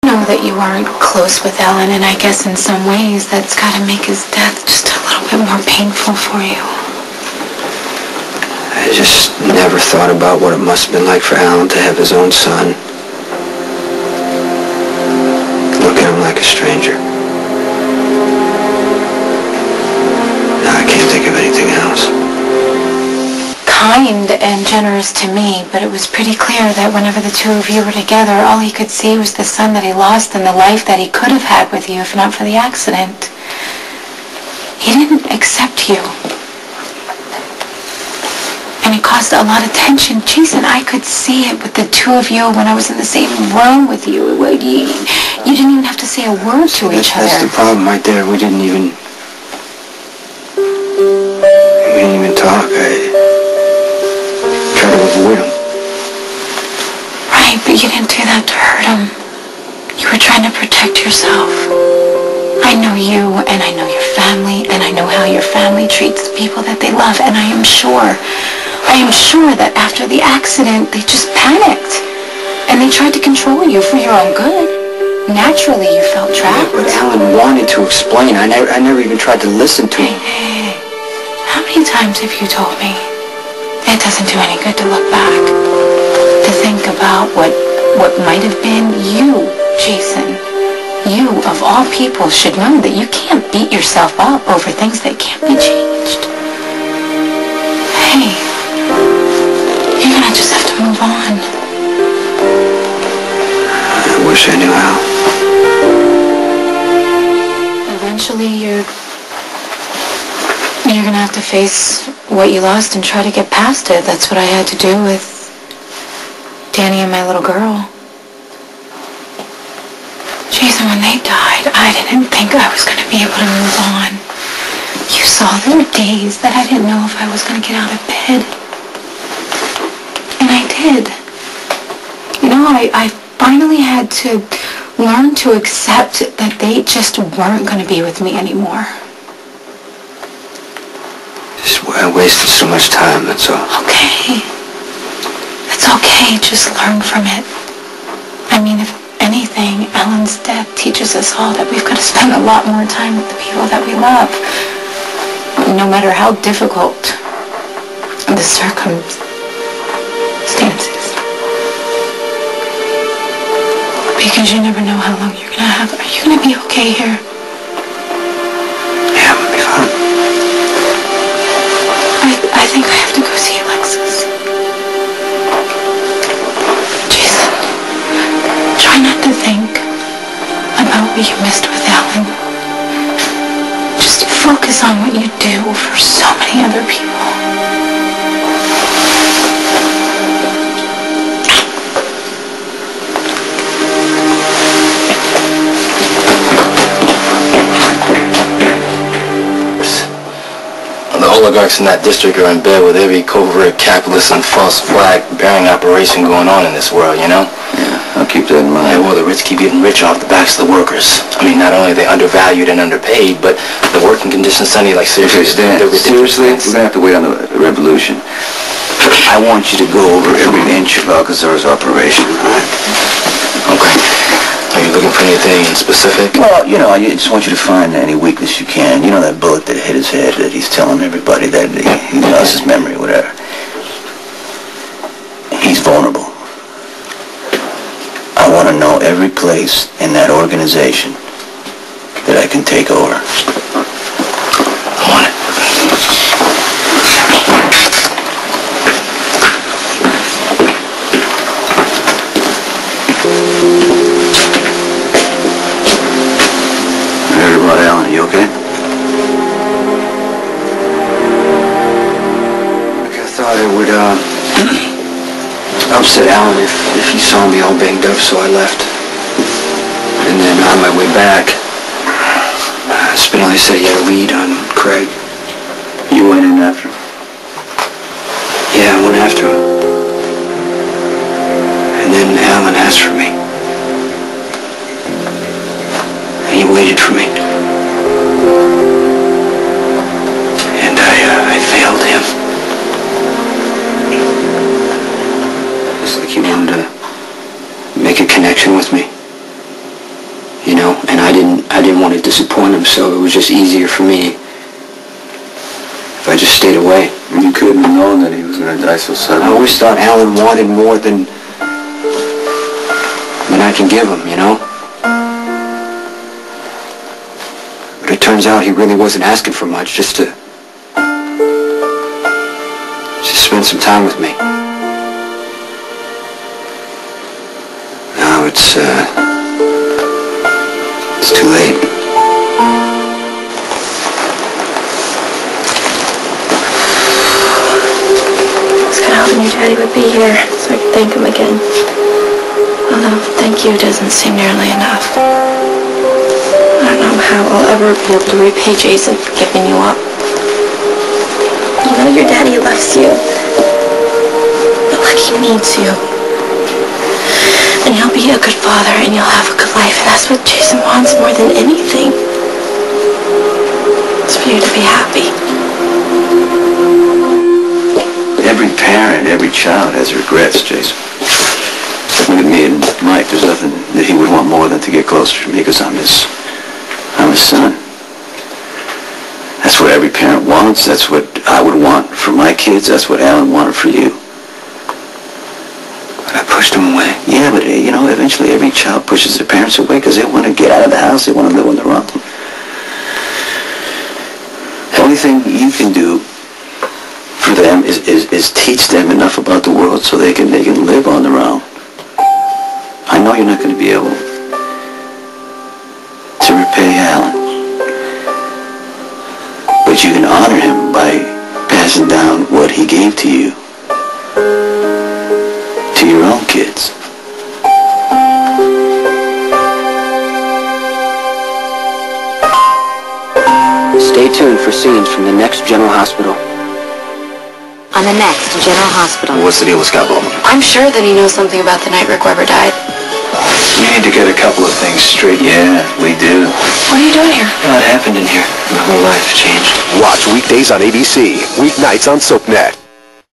know that you weren't close with Ellen, and I guess in some ways that's got to make his death just a little bit more painful for you. I just never thought about what it must have been like for Alan to have his own son. Look at him like a stranger. Now I can't think of anything else. Kind and generous to me, but it was pretty clear that whenever the two of you were together, all he could see was the son that he lost and the life that he could have had with you if not for the accident. He didn't accept you. And it caused a lot of tension. Jason, I could see it with the two of you when I was in the same room with you. You didn't even have to say a word to each other. That's the problem right there. We didn't even talk. I tried to avoid him. Right, but you didn't do that to hurt him. You were trying to protect yourself. I know you, and I know your family, and I know how your family treats the people that they love, and I am sure that after the accident, they just panicked. And they tried to control you for your own good. Naturally, you felt trapped. Yeah, but Alan wanted to explain. I never even tried to listen to him. Hey, how many times have you told me? It doesn't do any good to look back. To think about what might have been. You, Jason, you of all people should know that you can't beat yourself up over things that can't be changed. Hey, you're gonna just have to move on. I wish I knew how. Eventually, you're gonna have to face what you lost and try to get past it. That's what I had to do with Danny and my little girl. Jason, when they died, I didn't think I was gonna be able to move on. You saw there were days that I didn't know if I was gonna get out of bed. And I did. You know, I finally had to learn to accept that they just weren't gonna be with me anymore. I wasted so much time, that's all. Okay. It's okay. Just learn from it. I mean, if anything, Ellen's death teaches us all that we've got to spend a lot more time with the people that we love. No matter how difficult the circumstances. Because you never know how long you're going to have. Are you going to be okay here? Yeah, I'm going to be fine. I think I have to go see Alexis. Jason, try not to think about what you missed with Alan. Just focus on what you do for so many other people. Oligarchs in that district are in bed with every covert capitalist and false flag bearing operation going on in this world, you know? Yeah, I'll keep that in mind. Yeah, well, the rich keep getting rich off the backs of the workers. I mean, not only are they undervalued and underpaid, but the working conditions, Sonny, like seriously, Stan, seriously, we're going to have to wait on the revolution. I want you to go over every inch of Alcazar's operation, all right? Okay. Are you looking for anything in specific? Well, you know, I just want you to find any weakness you can. You know that bullet that hit his head that he's telling everybody that he lost his memory, whatever. He's vulnerable. I want to know every place in that organization that I can take over. I want it. Alan, you okay? I thought it would upset Alan if he saw me all banged up, so I left. And then on my way back, Spinelli said he had a lead on Craig. You went in after him? Yeah, I went after him. And then Alan asked for me. And he waited for me. And I failed him. It's like he wanted to make a connection with me. want him, so it was just easier for me if I just stayed away. You couldn't have known that he was going to die so I suddenly. always thought Alan wanted more than I can give him, you know? But it turns out he really wasn't asking for much, just to spend some time with me. Now it's too late. I was kind of hoping your daddy would be here so I could thank him again. Although thank you doesn't seem nearly enough. I don't know how I'll ever be able to repay Jason for giving you up. You know your daddy loves you. But like he needs you. And he'll be a good father and you'll have a good life. And that's what Jason wants more than anything. It's for you to be happy. Every parent, every child has regrets, Jason. Look at me and Mike. There's nothing that he would want more than to get closer to me because I'm his son. That's what every parent wants. That's what I would want for my kids. That's what Alan wanted for you. But I pushed him away. Yeah, but you know, eventually every child pushes their parents away because they want to get out of the house. They want to live on their own. The only thing you can do for them is teach them enough about the world so they can live on their own. I know you're not going to be able to repay Alan, but you can honor him by passing down what he gave to you to your own kids. Stay tuned for scenes from the next General Hospital. On the next General Hospital. What's the deal with Scott Bowman? I'm sure that he knows something about the night Rick Weber died. We need to get a couple of things straight. Yeah, we do. What are you doing here? What happened in here? My whole life changed. Watch weekdays on ABC, weeknights on SoapNet.